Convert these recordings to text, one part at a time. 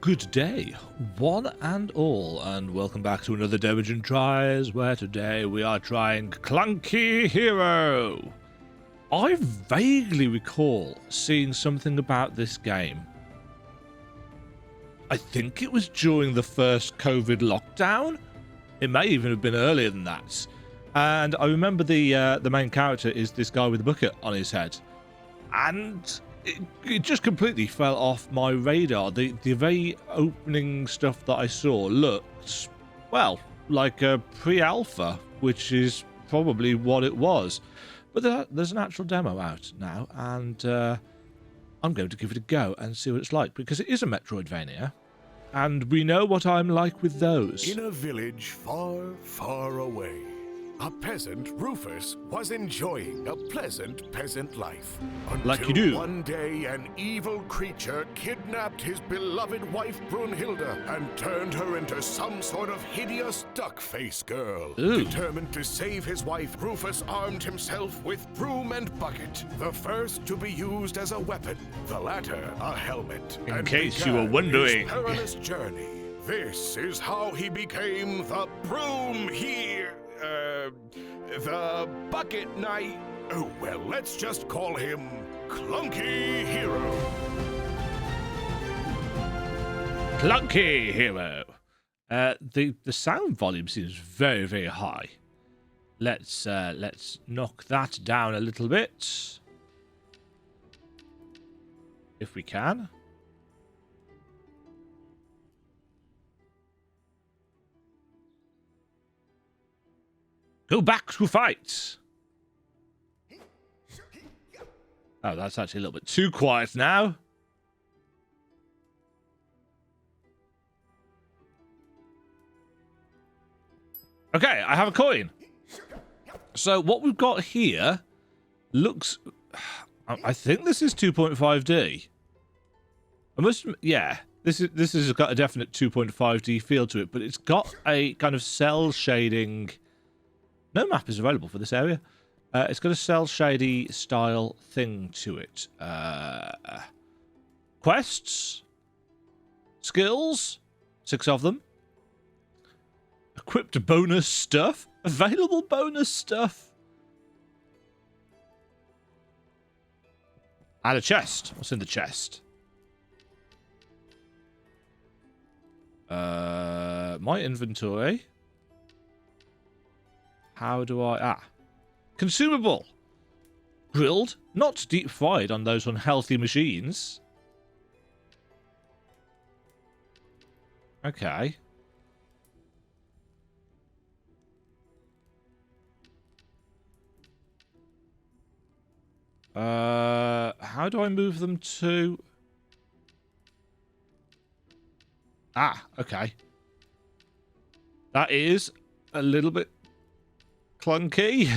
Good day, one and all, and welcome back to another Diligent Tries, where today we are trying Clunky Hero. I vaguely recall seeing something about this game. I think it was during the first COVID lockdown. It may even have been earlier than that. And I remember the main character is this guy with a bucket on his head. And it just completely fell off my radar. The very opening stuff that I saw looked, well, like a pre-alpha, which is probably what it was. But there's an actual demo out now, and I'm going to give it a go and see what it's like, because it is a Metroidvania, and we know what I'm like with those. In a village far, far away, a peasant, Rufus, was enjoying a pleasant peasant life. Until like you do. One day, an evil creature kidnapped his beloved wife, Brunhilde, and turned her into some sort of hideous duck-face girl. Ooh. Determined to save his wife, Rufus armed himself with broom and bucket, the first to be used as a weapon, the latter a helmet. In case you were wondering. His perilous journey. This is how he became the Broom here. The Bucket Knight. Oh, well, let's just call him Clunky Hero. Clunky Hero. The sound volume seems very, very high. Let's knock that down a little bit, if we can. Go back to fight. Oh, that's actually a little bit too quiet now. Okay, I have a coin. So what we've got here looks... I think this is 2.5D. Yeah, this has got a definite 2.5D feel to it, but it's got a kind of cell shading... No map is available for this area. It's got a cell shady style thing to it. Quests. Skills. 6 of them. Equipped bonus stuff. Available bonus stuff. And a chest. What's in the chest? My inventory. How do I... Consumable. Grilled, not deep fried on those unhealthy machines. Okay. How do I move them to... Okay. That is a little bit clunky.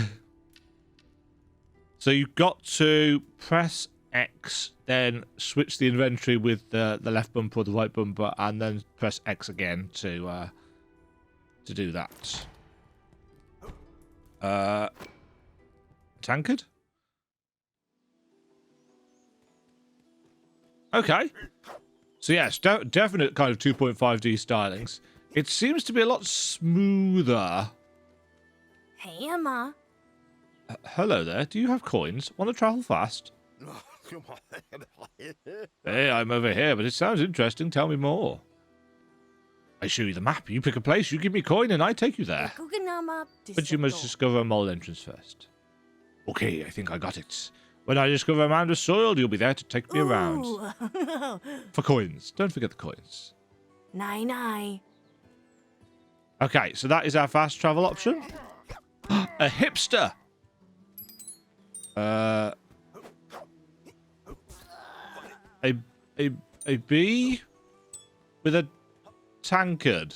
So you've got to press X, then switch the inventory with the left bumper or the right bumper, and then press X again to do that. Tankard? Okay. So yes, definite kind of 2.5D stylings. It seems to be a lot smoother. Hey, Emma. Hello there. Do you have coins? Want to travel fast? Hey, I'm over here, but it sounds interesting. Tell me more. I show you the map. You pick a place, you give me a coin, and I take you there. But you must discover a mole entrance first. Okay, I think I got it. When I discover a mound of soil, you'll be there to take me around. For coins. Don't forget the coins. Nine. Okay, so that is our fast travel option. A hipster. A bee with a tankard.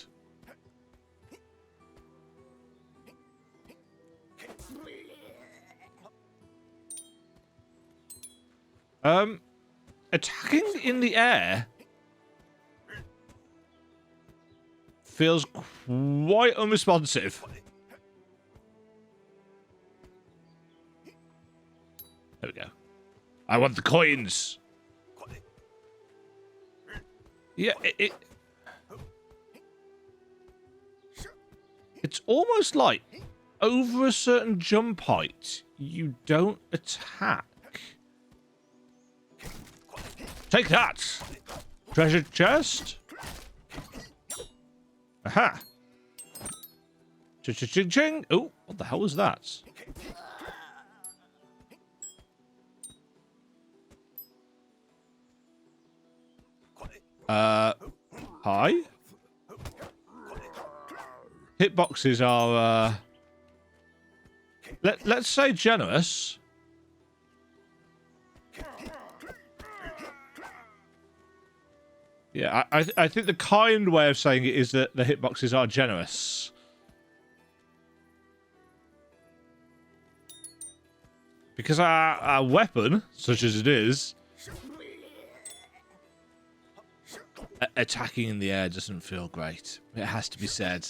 Attacking in the air feels quite unresponsive. There we go. I want the coins. Yeah, it's almost like over a certain jump height, you don't attack. Take that! Treasure chest? Aha! Ching-ching-ching! Oh, what the hell was that? Hi? Hitboxes are, let's say generous. Yeah, I think the kind way of saying it is that the hitboxes are generous. Because our weapon, such as it is, attacking in the air doesn't feel great. It has to be said.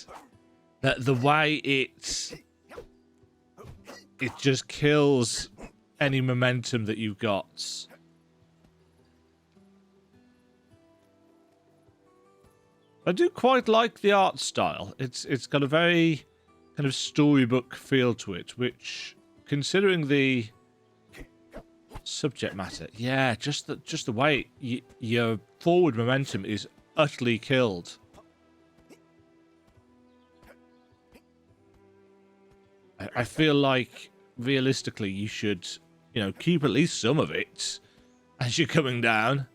The way it just kills any momentum that you've got. I do quite like the art style. It's got a very kind of storybook feel to it, which, considering the subject matter, yeah, just the way your forward momentum is utterly killed. I feel like realistically you should, you know, keep at least some of it as you're coming down.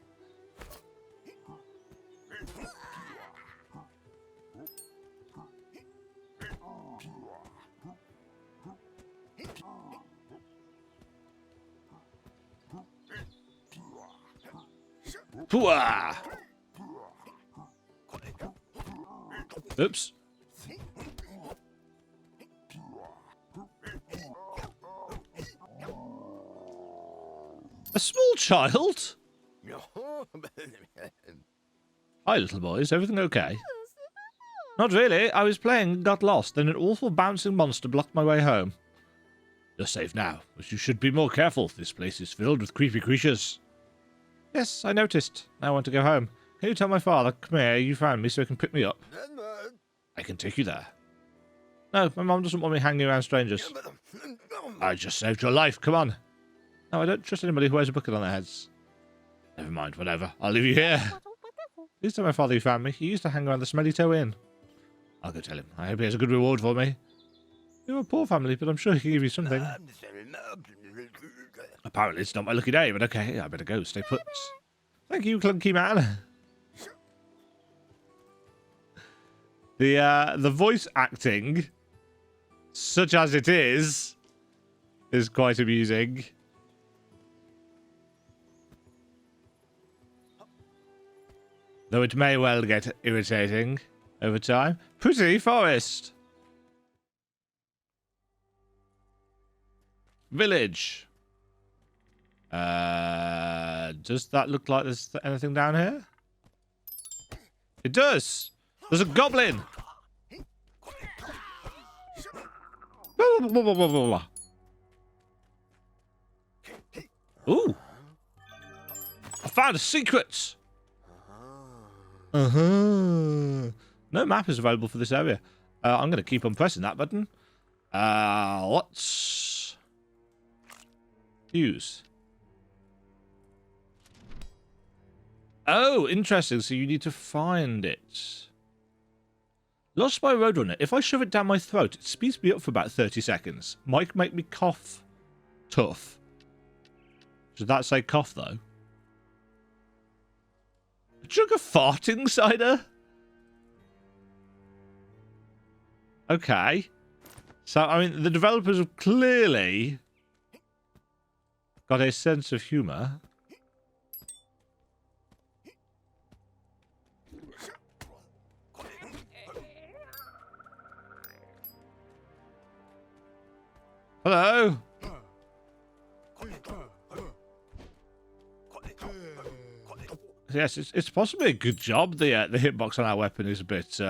Pooah! Oops. A small child? Hi, little boy. Is everything okay? Not really. I was playing and got lost. Then an awful bouncing monster blocked my way home. You're safe now, but you should be more careful. This place is filled with creepy creatures. Yes, I noticed. I want to go home. Can you tell my father, come here, you found me so he can pick me up? I can take you there. No, my mom doesn't want me hanging around strangers. I just saved your life, come on. No, I don't trust anybody who wears a bucket on their heads. Never mind, whatever. I'll leave you here. Please tell my father you found me. He used to hang around the Smelly Toe Inn. I'll go tell him. I hope he has a good reward for me. You're a poor family, but I'm sure he can give you something. Apparently it's not my lucky day, but okay, I better go. Stay put. Thank you, Clunky Man. The voice acting, such as it is quite amusing. Though it may well get irritating over time. Pretty forest. Village. Does that look like there's anything down here? It does. There's a goblin. Ooh. I found a secret. No map is available for this area. I'm going to keep on pressing that button. Let's use. Oh, interesting. So you need to find it. Lost by Roadrunner. If I shove it down my throat, it speeds me up for about 30 seconds. Might make me cough tough. Should that say cough, though? A jug of farting cider? Okay. So, I mean, the developers have clearly got a sense of humour. Hello? Yes, it's possibly a good job. The hitbox on our weapon is a bit...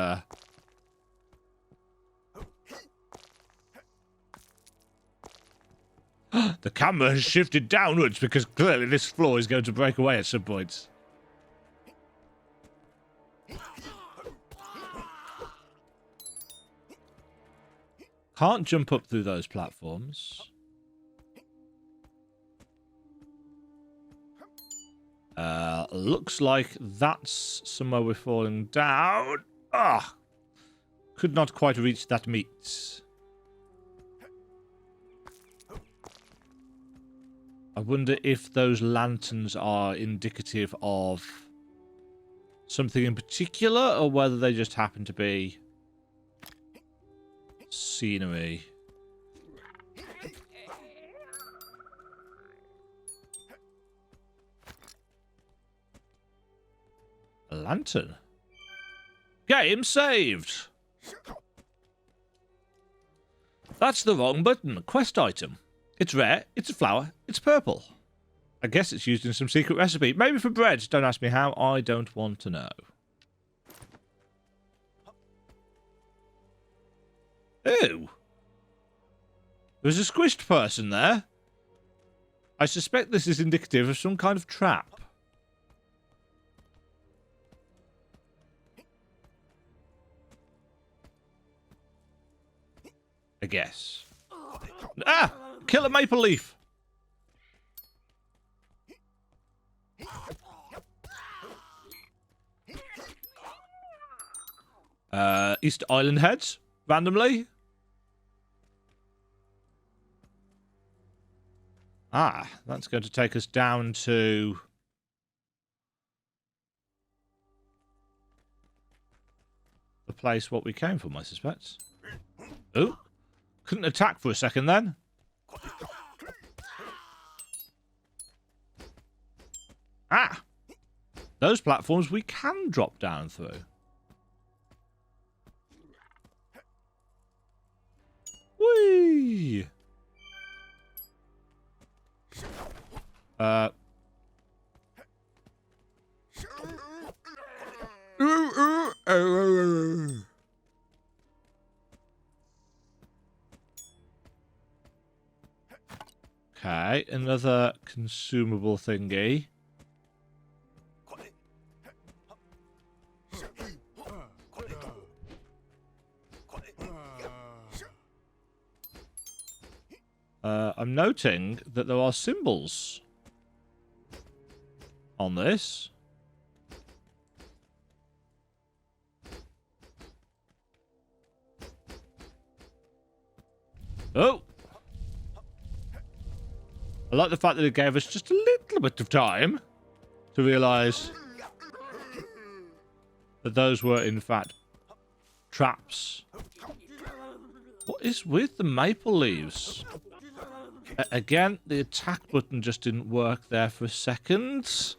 The camera has shifted downwards because clearly this floor is going to break away at some point. Can't jump up through those platforms. Looks like that's somewhere we're falling down. Ah! Could not quite reach that meat. I wonder if those lanterns are indicative of something in particular, or whether they just happen to be scenery. A lantern. Game saved. That's the wrong button. Quest item. It's rare, it's a flower, it's purple. I guess it's used in some secret recipe. Maybe for bread. Don't ask me how. I don't want to know. Ew. There's a squished person there. I suspect this is indicative of some kind of trap. I guess. Ah! Kill a maple leaf! East Island heads? Randomly? Ah, that's going to take us down to... the place what we came from, I suspect. Oh! Couldn't attack for a second then. Ah! Those platforms we can drop down through. Whee! Okay, another consumable thingy. I'm noting that there are symbols on this. Oh! I like the fact that it gave us just a little bit of time to realise that those were, in fact, traps. What is with the maple leaves? Again, the attack button just didn't work there for a second.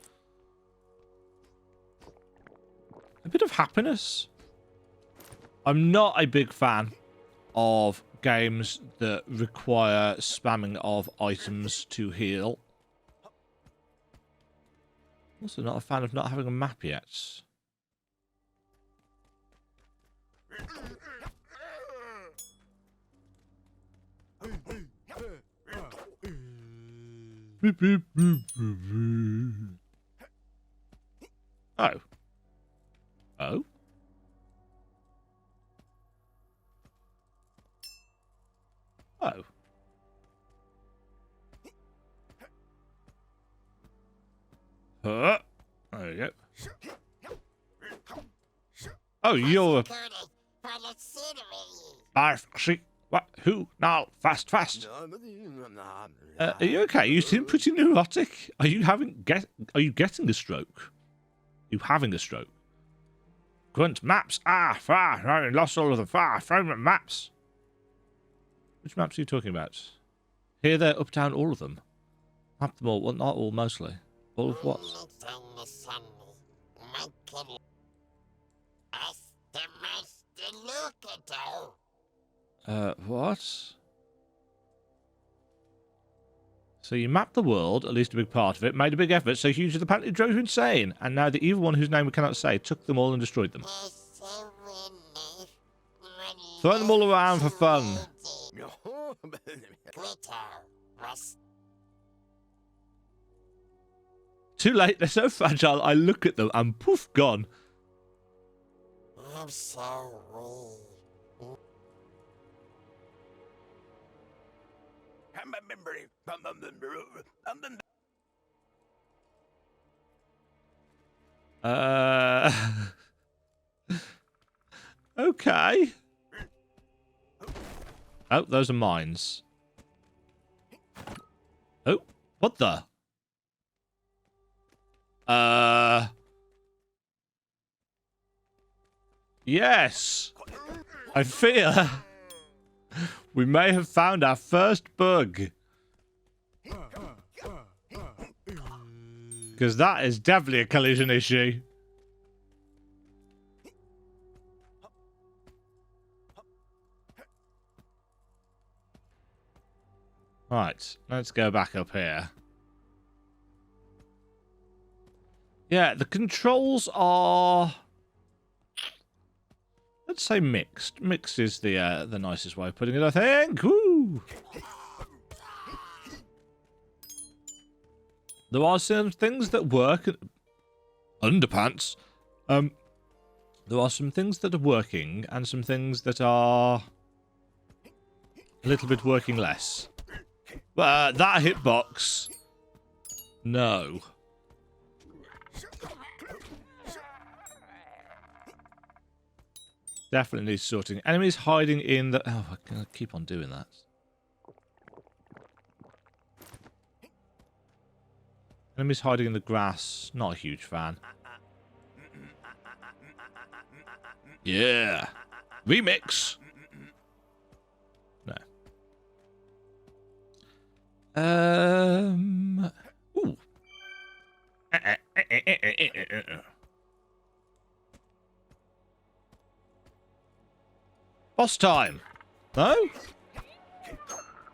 A bit of happiness. I'm not a big fan of games that require spamming of items to heal. Also not a fan of not having a map yet. Oh. Oh? Oh. There we go. Oh, you're a... What? Who? Now, fast, fast. Are you okay? You seem pretty neurotic. Are you getting a stroke? You having a stroke? Grunt maps. Ah, far. I lost all of them. Far. Fragment maps. Which maps are you talking about? Here, there, up, down, all of them. Map them all. Well, not all, mostly. All of what? What? So you mapped the world, at least a big part of it, made a big effort, so huge that apparently drove you insane, and now the evil one whose name we cannot say took them all and destroyed them. Throwing them all around for fun. Too late, they're so fragile, I look at them and poof, gone. I'm so weak. Okay. Oh, those are mines. Oh, what the? Yes. I fear we may have found our first bug. Because that is definitely a collision issue. Right, let's go back up here. Yeah, the controls are... let's say mixed. Mixed is the nicest way of putting it, I think. Woo! There are some things that work. Underpants. There are some things that are working, and some things that are a little bit working less. That hitbox. No. Definitely needs sorting. Enemies hiding in the... oh, I'm going to keep on doing that. Enemies hiding in the grass. Not a huge fan. Yeah. Remix. No. Ooh. Boss time. No?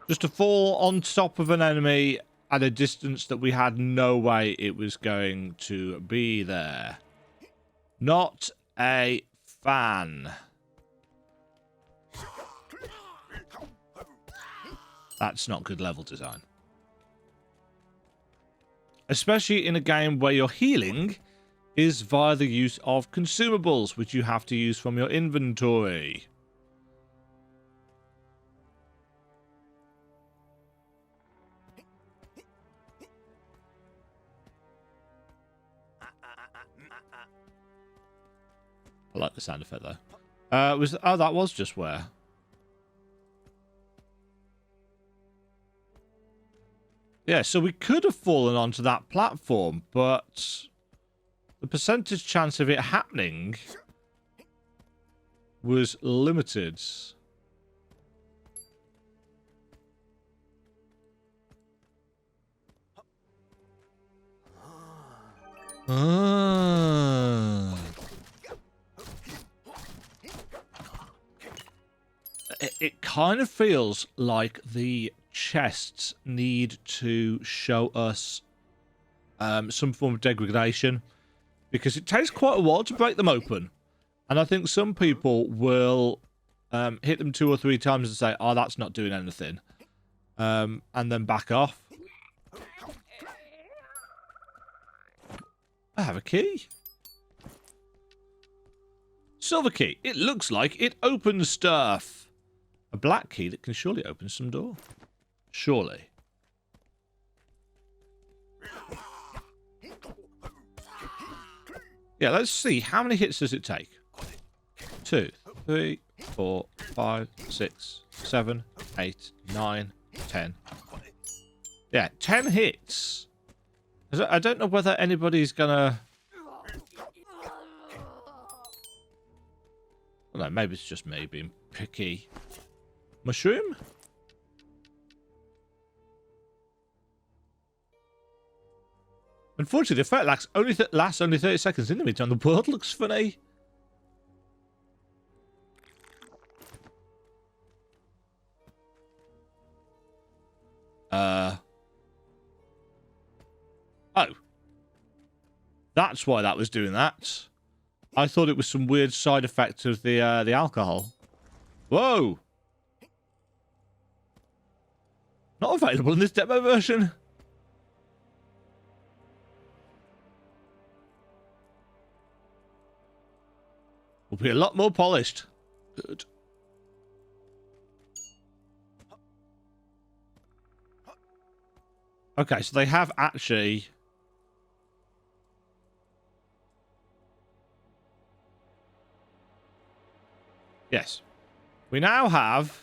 Just to fall on top of an enemy at a distance that we had no way it was going to be there. Not a fan. That's not good level design. Especially in a game where your healing is via the use of consumables, which you have to use from your inventory. I like the sound effect though. Oh, that was just where. Yeah, so we could have fallen onto that platform, but the percentage chance of it happening was limited. Ah. It kind of feels like the chests need to show us some form of degradation, because it takes quite a while to break them open, and I think some people will hit them 2 or 3 times and say, oh, that's not doing anything, and then back off. I have a key. Silver key. It looks like it opens stuff. A black key that can surely open some door. Surely. Yeah, let's see. How many hits does it take? 2, 3, 4, 5, 6, 7, 8, 9, 10. Yeah, 10 hits. I don't know whether anybody's gonna... well, no, maybe it's just me being picky. Mushroom? Unfortunately, the effect lasts only 30 seconds. In the meantime, the world looks funny. Oh. That's why that was doing that. I thought it was some weird side effect of the alcohol. Whoa! Not available in this demo version. will be a lot more polished. Good. Okay, so they have actually... Yes. We now have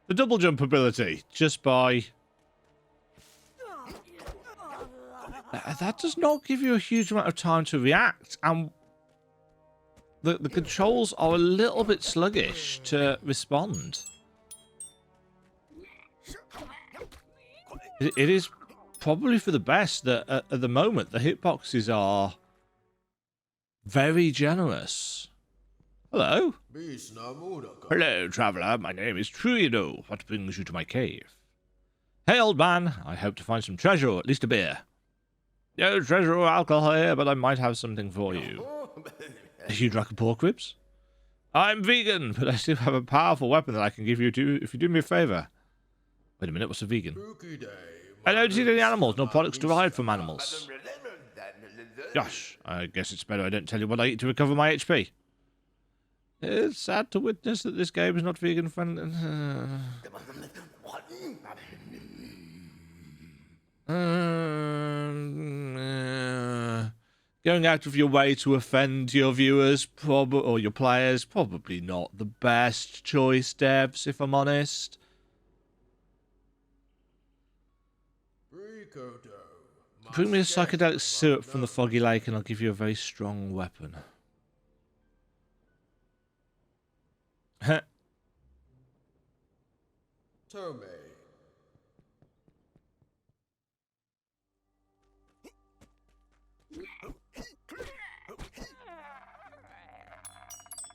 the double jump ability just by... That does not give you a huge amount of time to react, and the controls are a little bit sluggish to respond. It is probably for the best that at the moment the hitboxes are very generous. Hello. Hello, traveller. My name is Truido. What brings you to my cave? Hey, old man. I hope to find some treasure, or at least a beer. No treasure or alcohol here, but I might have something for you. You drunk pork ribs? I'm vegan, but I still have a powerful weapon that I can give you if you do me a favour. Wait a minute, what's a vegan? I don't eat any animals, no products derived from animals. Gosh, I guess it's better I don't tell you what I eat to recover my HP. It's sad to witness that this game is not vegan friendly. Going out of your way to offend your viewers or your players, probably not the best choice, devs, if I'm honest. Bring me a psychedelic syrup from the foggy lake and I'll give you a very strong weapon. Tome.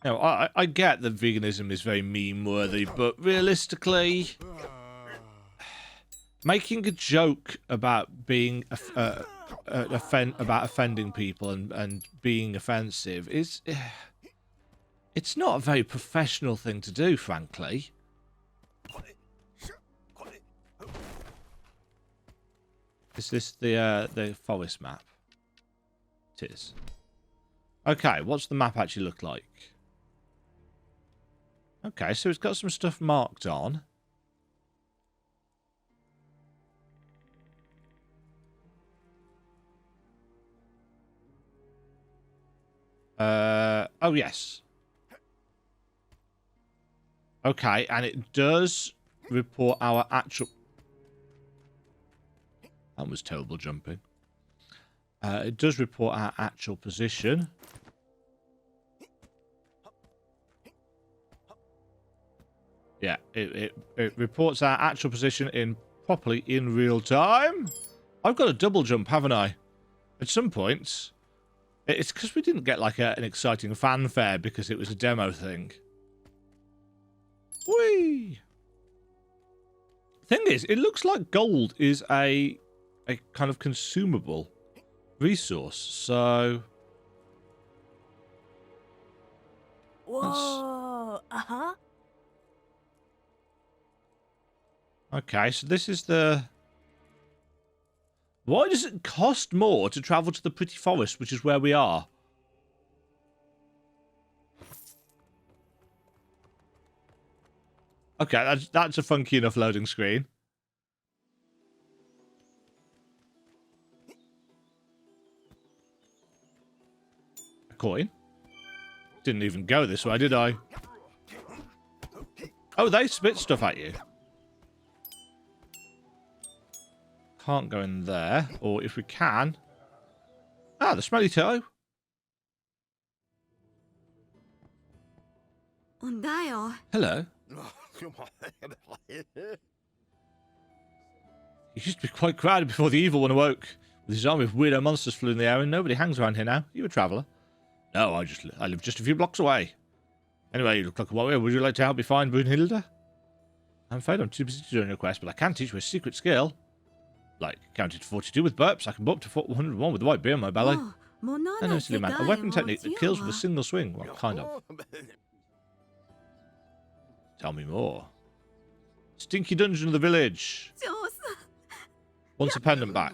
Now, I get that veganism is very meme-worthy, but realistically, making a joke about being about offending people and being offensive is it's not a very professional thing to do, frankly. Is this the forest map? It is. Okay, what's the map actually look like? Okay, so it's got some stuff marked on. Oh yes. Okay, and it does report our actual... That was terrible jumping. It does report our actual position. Yeah, it reports our actual position properly in real time. I've got a double jump, haven't I? At some points. It's because we didn't get like an exciting fanfare because it was a demo thing. Whee! Thing is, it looks like gold is a kind of consumable resource, so... Whoa, uh-huh. Okay, so this is the... Why does it cost more to travel to the pretty forest, which is where we are? Okay, that's a funky enough loading screen. A coin? Didn't even go this way, did I? Oh, they spit stuff at you. Can't go in there. Or if we can... Ah, the smelly toe. Hello. He used to be quite crowded before the evil one awoke. With his army of weirdo monsters flew in the air and nobody hangs around here now. You a traveller? No, I live just a few blocks away. Anyway, you look like a warrior. Would you like to help me find Brunhilde? I'm afraid I'm too busy to join your quest, but I can teach you a secret skill. Like, counted to 42 with burps, I can go up to 101 with the white beer on my belly. No, no, silly man. A weapon technique that kills with a single swing. Well, kind of. Tell me more. Stinky dungeon of the village. Wants a pendant back.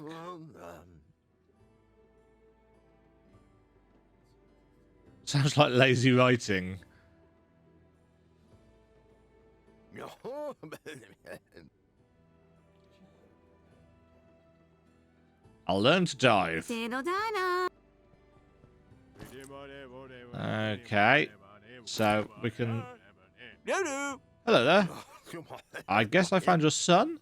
Sounds like lazy writing. I'll learn to dive. Okay. So we can... Hello there. I guess I found your son?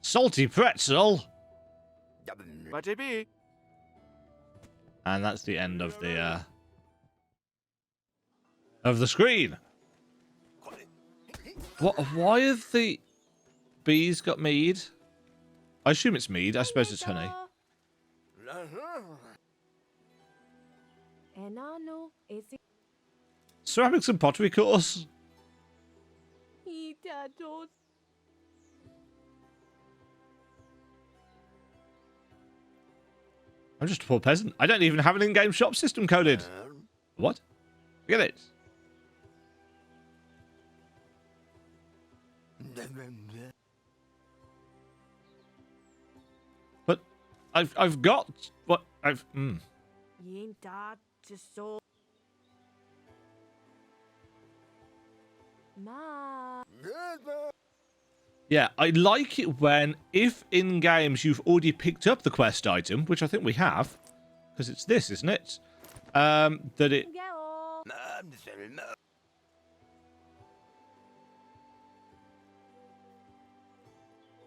Salty pretzel. And that's the end of the screen. What? Why have the bees got mead? I assume it's mead. I suppose it's honey. Ceramics and pottery course. I'm just a poor peasant. I don't even have an in-game shop system coded. What? Forget it. But I've got what I've. Yeah, I like it when, if in games you've already picked up the quest item, which I think we have, because it's this, isn't it? That it...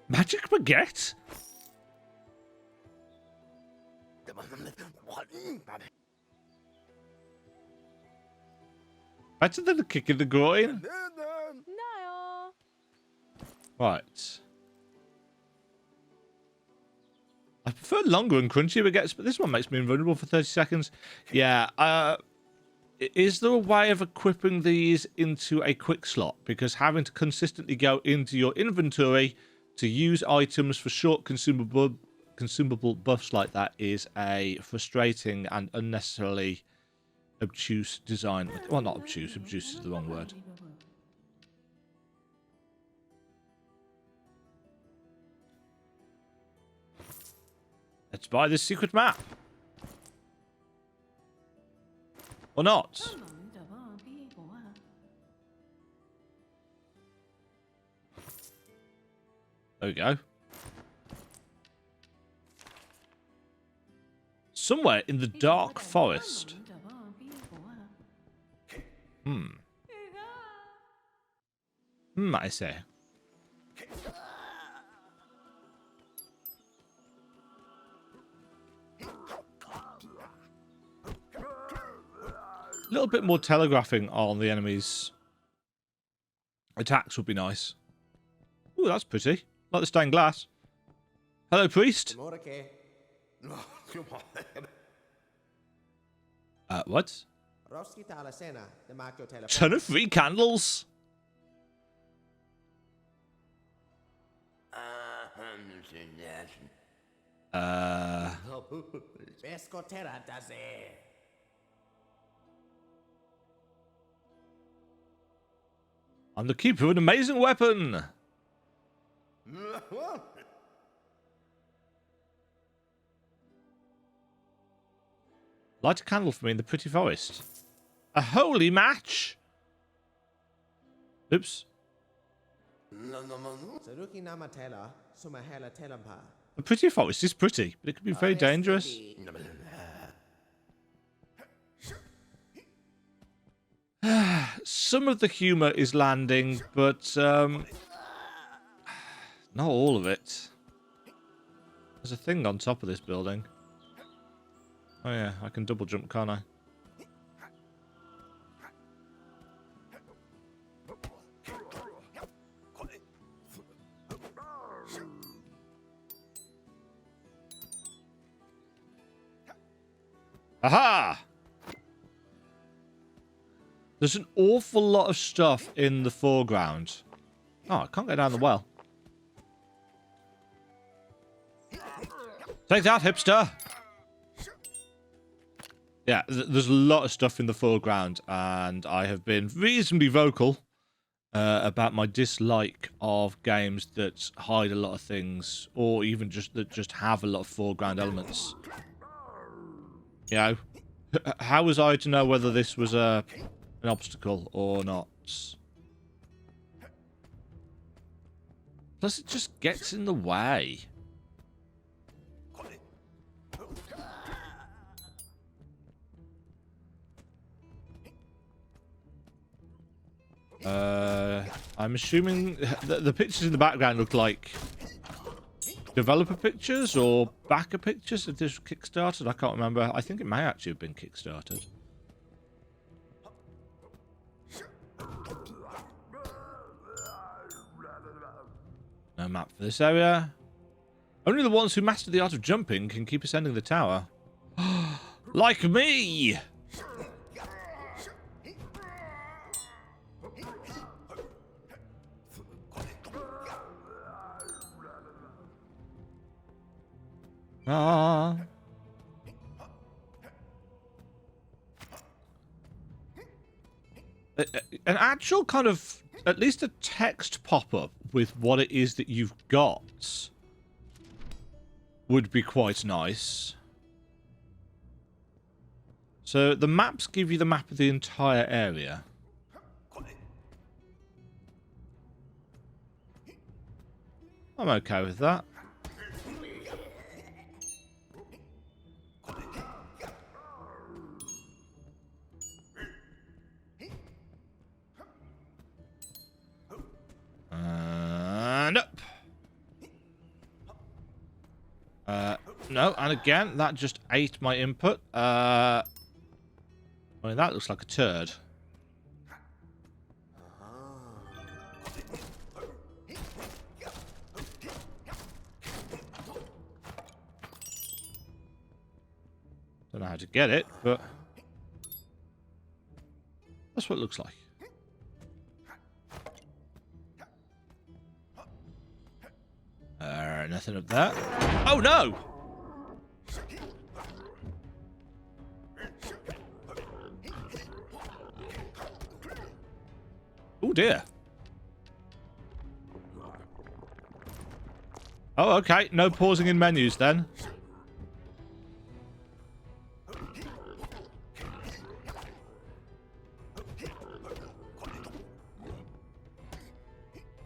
Magic baguette? Better than a kick in the groin? Right. I prefer longer and crunchier baguettes, but this one makes me invulnerable for 30 seconds. Yeah, is there a way of equipping these into a quick slot? Because having to consistently go into your inventory to use items for short consumable buffs like that is a frustrating and unnecessarily obtuse design. Well, not obtuse. Obtuse is the wrong word. Let's buy this secret map. Or not. There we go. Somewhere in the dark forest. I say. A little bit more telegraphing on the enemies' attacks would be nice. Ooh, that's pretty. Like the stained glass. Hello, priest. What? Ton of free candles. I'm the keeper of an amazing weapon. Light a candle for me in the pretty forest. A holy match. Oops. The pretty forest is pretty, but it can be very dangerous. Some of the humor is landing, but not all of it. There's a thing on top of this building. Oh yeah, I can double jump, can't I? Aha! There's an awful lot of stuff in the foreground. Oh, I can't get down the well. Take that, hipster! Yeah, there's a lot of stuff in the foreground, and I have been reasonably vocal about my dislike of games that hide a lot of things, or even just that just have a lot of foreground elements. You know, how was I to know whether this was an obstacle or not? Plus, it just gets in the way. I'm assuming the pictures in the background look like developer pictures or backer pictures if this was kickstarted. I can't remember. I think it may actually have been kickstarted. No map for this area. Only the ones who master the art of jumping can keep ascending the tower. Like me! Ah. An actual kind of, at least a text pop-up with what it is that you've got would be quite nice. So the maps give you the map of the entire area. I'm okay with that. And up. No, and again, that just ate my input. I mean, that looks like a turd. Don't know how to get it, but that's what it looks like. Nothing up there. Oh no! Oh dear. Oh, okay. No pausing in menus then.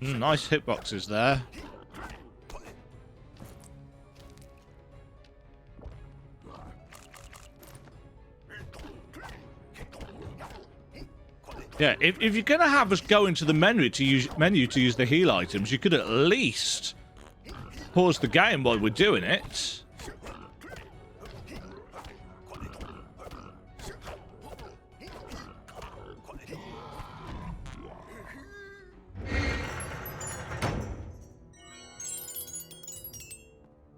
Nice hitboxes there. Yeah, if you're going to have us go into the menu to use the heal items, you could at least pause the game while we're doing it.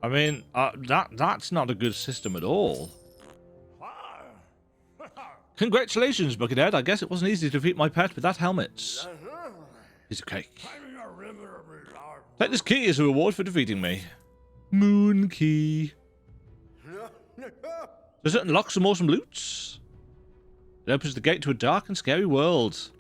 I mean, that's not a good system at all. Congratulations, Buckethead. I guess it wasn't easy to defeat my pet with that helmet. Piece of cake. Take this key as a reward for defeating me. Moon key. Does it unlock some awesome loot? It opens the gate to a dark and scary world.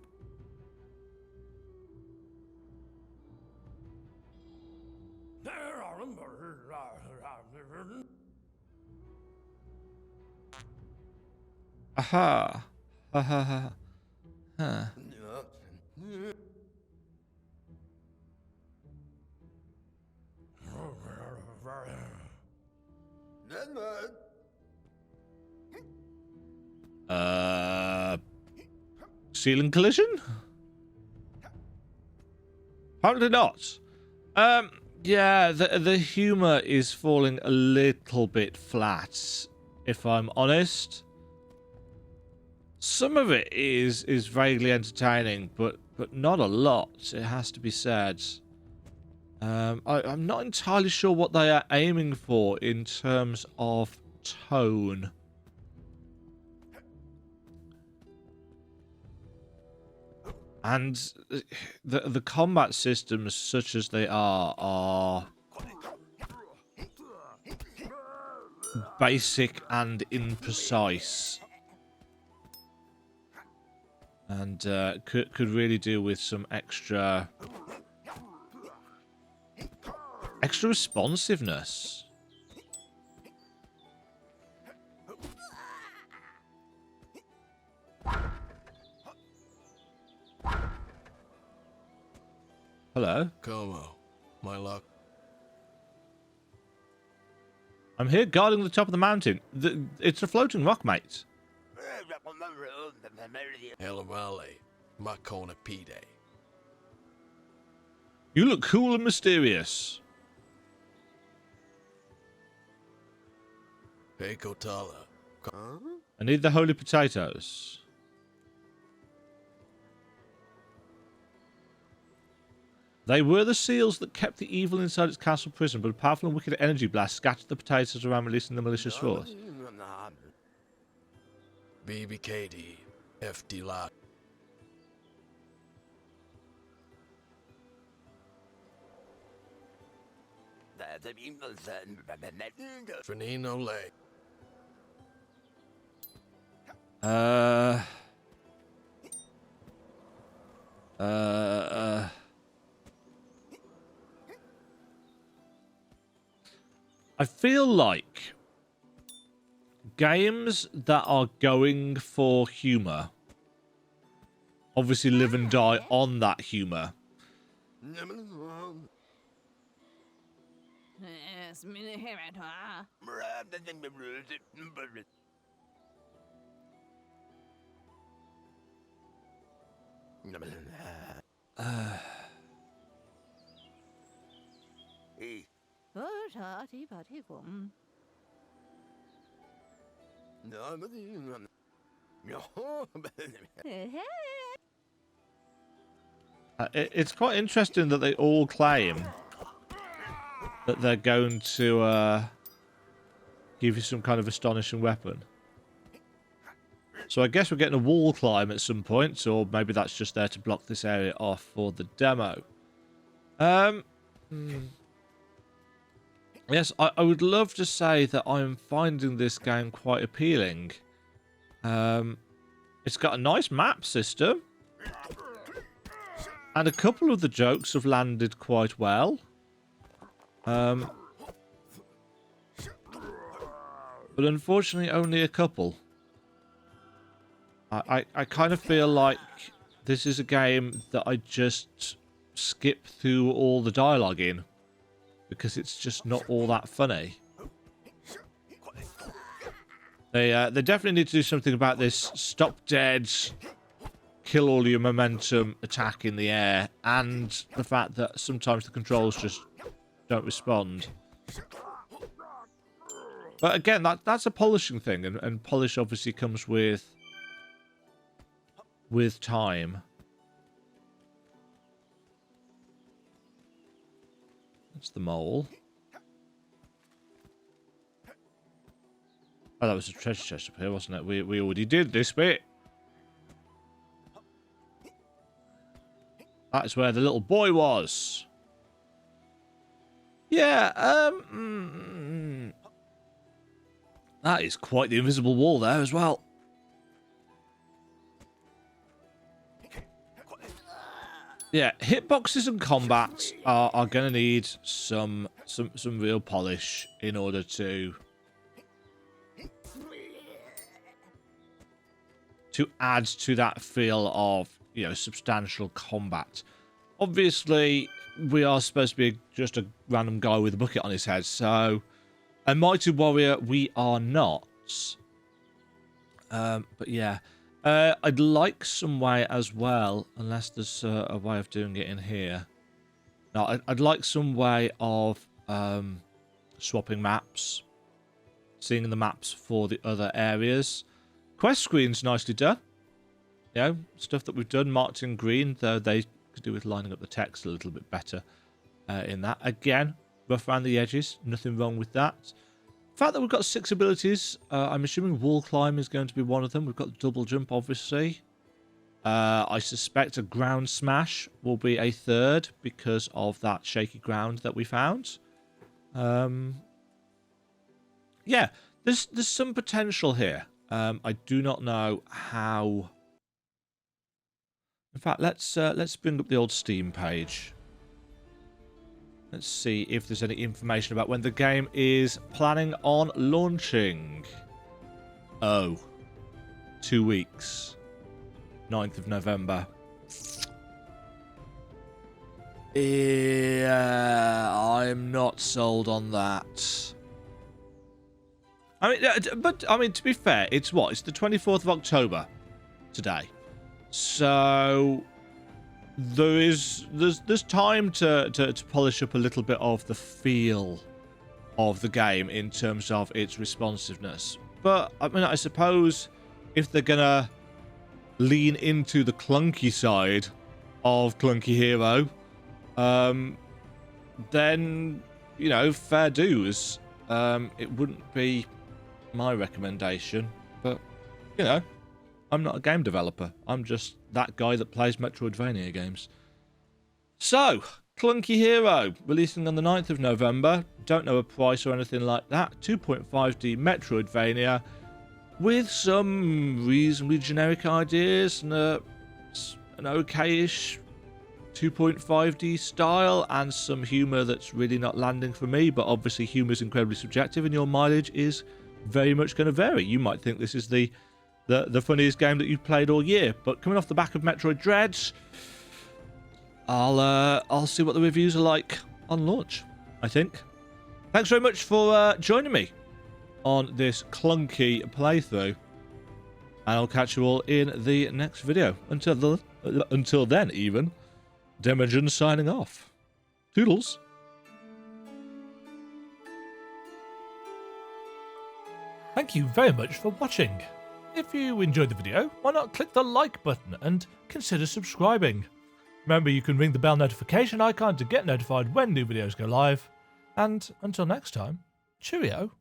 Aha. Ha ha ha. Huh. Ceiling collision? Apparently not. Yeah, the humor is falling a little bit flat, if I'm honest. Some of it is vaguely entertaining, but not a lot, it has to be said. I'm not entirely sure what they are aiming for in terms of tone. And the combat systems, such as they are basic and imprecise And could really do with some extra responsiveness. Hello. Como, my luck. I'm here guarding the top of the mountain. It's a floating rock, mate. Elavale, Makona Pide. You look cool and mysterious. Hey Kotala. I need the holy potatoes. They were the seals that kept the evil inside its castle prison, but a powerful and wicked energy blast scattered the potatoes around, releasing the malicious force. BBKD, FD Lot. Fernino Lake. I feel like games that are going for humor obviously live and die on that humor. It's quite interesting that they all claim that they're going to give you some kind of astonishing weapon. So I guess we're getting a wall climb at some point, or maybe that's just there to block this area off for the demo. Yes, I would love to say that I'm finding this game quite appealing. It's got a nice map system. And a couple of the jokes have landed quite well. But unfortunately, only a couple. I kind of feel like this is a game that I just skip through all the dialogue in, because it's just not all that funny. They definitely need to do something about this stop dead, kill all your momentum attack in the air, and the fact that sometimes the controls just don't respond. But again, that's a polishing thing, and polish obviously comes with time. That's the mole. Oh, that was a treasure chest up here, wasn't it? We already did this bit. That's where the little boy was. Yeah, that is quite the invisible wall there as well. Yeah, hitboxes and combat are going to need some real polish in order to add to that feel of, you know, substantial combat. Obviously, we are supposed to be just a random guy with a bucket on his head, so a mighty warrior we are not. But yeah. I'd like some way as well, unless there's a way of doing it in here. No, I'd like some way of swapping maps, seeing the maps for the other areas. Quest screen's nicely done. You know, stuff that we've done marked in green, though they could do with lining up the text a little bit better in that. Again, rough around the edges, nothing wrong with that. The fact that we've got 6 abilities, I'm assuming wall climb is going to be one of them. We've got double jump, obviously. I suspect a ground smash will be a third because of that shaky ground that we found. Yeah, there's some potential here. I do not know how In fact, let's bring up the old Steam page. Let's see if there's any information about when the game is planning on launching. Oh, 2 weeks. 9th of November. Yeah, I'm not sold on that. I mean, to be fair, it's what? It's the 24th of October today. So there's time to polish up a little bit of the feel of the game in terms of its responsiveness. But I mean, I suppose if they're gonna lean into the clunky side of Clunky Hero, then, you know, fair dues. It wouldn't be my recommendation, but, you know, I'm not a game developer. I'm just that guy that plays Metroidvania games. So, Clunky Hero, releasing on the 9th of November. Don't know a price or anything like that. 2.5D Metroidvania with some reasonably generic ideas and an okay-ish 2.5D style and some humour that's really not landing for me, but obviously humour is incredibly subjective and your mileage is very much going to vary. You might think this is the funniest game that you've played all year, but coming off the back of Metroid Dread, I'll see what the reviews are like on launch, I think. Thanks very much for joining me on this clunky playthrough, and I'll catch you all in the next video. Until then, even, Demagen signing off. Toodles. Thank you very much for watching. If you enjoyed the video, why not click the like button and consider subscribing. Remember, you can ring the bell notification icon to get notified when new videos go live. And until next time, cheerio.